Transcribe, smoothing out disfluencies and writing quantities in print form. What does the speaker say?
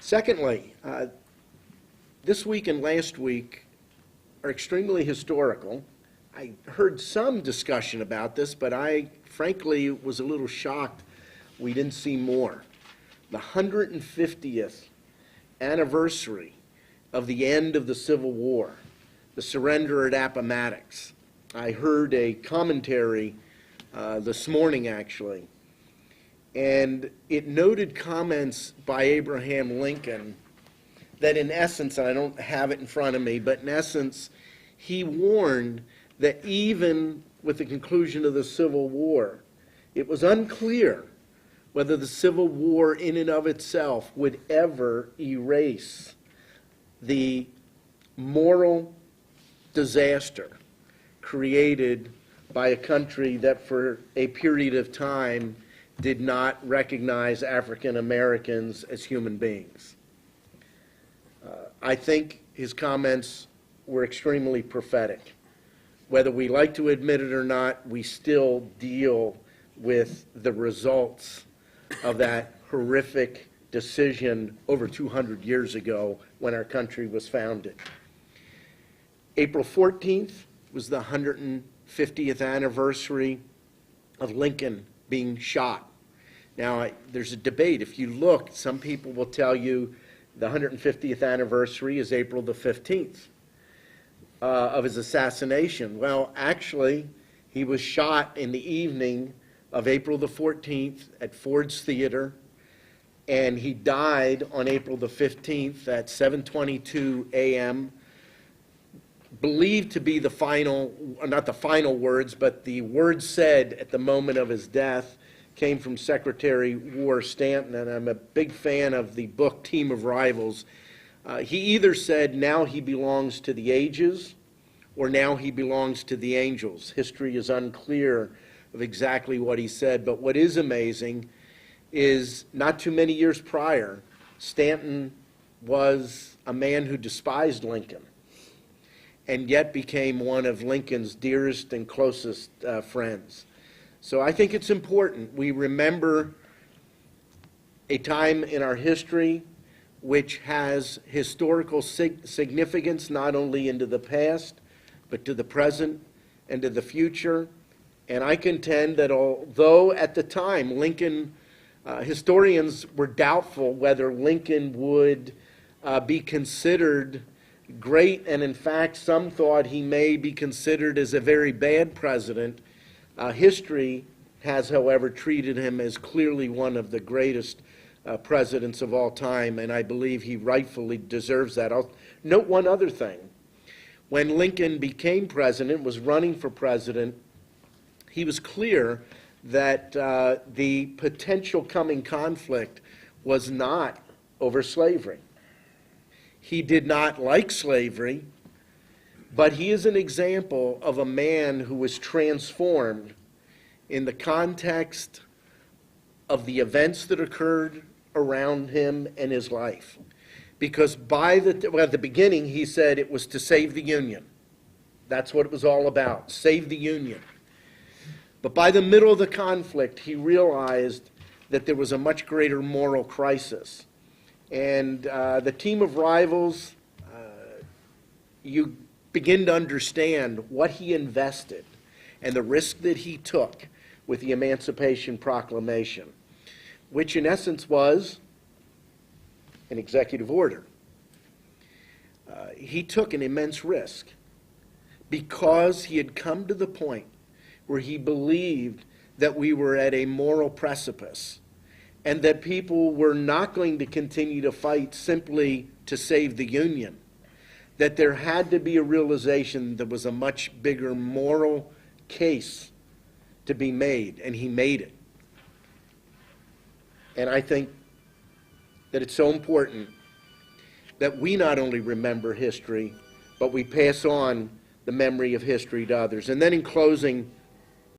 Secondly, this week and last week are extremely historical. I heard some discussion about this, but I frankly was a little shocked we didn't see more. The 150th anniversary of the end of the Civil War, the surrender at Appomattox. I heard a commentary this morning, actually, and it noted comments by Abraham Lincoln that in essence, and I don't have it in front of me, but in essence, he warned that even with the conclusion of the Civil War, it was unclear whether the Civil War in and of itself would ever erase the moral disaster created by a country that for a period of time did not recognize African Americans as human beings. I think his comments were extremely prophetic. Whether we like to admit it or not, we still deal with the results of that horrific decision over 200 years ago when our country was founded. April 14th was the 150th anniversary of Lincoln being shot. Now, there's a debate. If you look, some people will tell you the 150th anniversary is April the 15th of his assassination. Well, actually, he was shot in the evening of April the 14th at Ford's Theater, and he died on April the 15th at 7:22 a.m., believed to be the final, not the final words, but the words said at the moment of his death came from Secretary War Stanton, and I'm a big fan of the book Team of Rivals. He either said, now he belongs to the ages, or now he belongs to the angels. History is unclear of exactly what he said, but what is amazing is not too many years prior, Stanton was a man who despised Lincoln and yet became one of Lincoln's dearest and closest friends. So I think it's important we remember a time in our history which has historical significance not only into the past, but to the present and to the future. And I contend that although at the time Lincoln, historians were doubtful whether Lincoln would be considered great, and in fact some thought he may be considered as a very bad president, history has, however, treated him as clearly one of the greatest presidents of all time, and I believe he rightfully deserves that. I'll note one other thing. When Lincoln became president, was running for president, he was clear that the potential coming conflict was not over slavery. He did not like slavery, but he is an example of a man who was transformed in the context of the events that occurred around him and his life. Because at the beginning, he said it was to save the Union. That's what it was all about, save the Union. But by the middle of the conflict, he realized that there was a much greater moral crisis. And the Team of Rivals, you begin to understand what he invested and the risk that he took with the Emancipation Proclamation, which in essence was an executive order. He took an immense risk because he had come to the point where he believed that we were at a moral precipice and that people were not going to continue to fight simply to save the Union, that there had to be a realization there was a much bigger moral case to be made, and he made it. And I think that it's so important that we not only remember history, but we pass on the memory of history to others. And then in closing,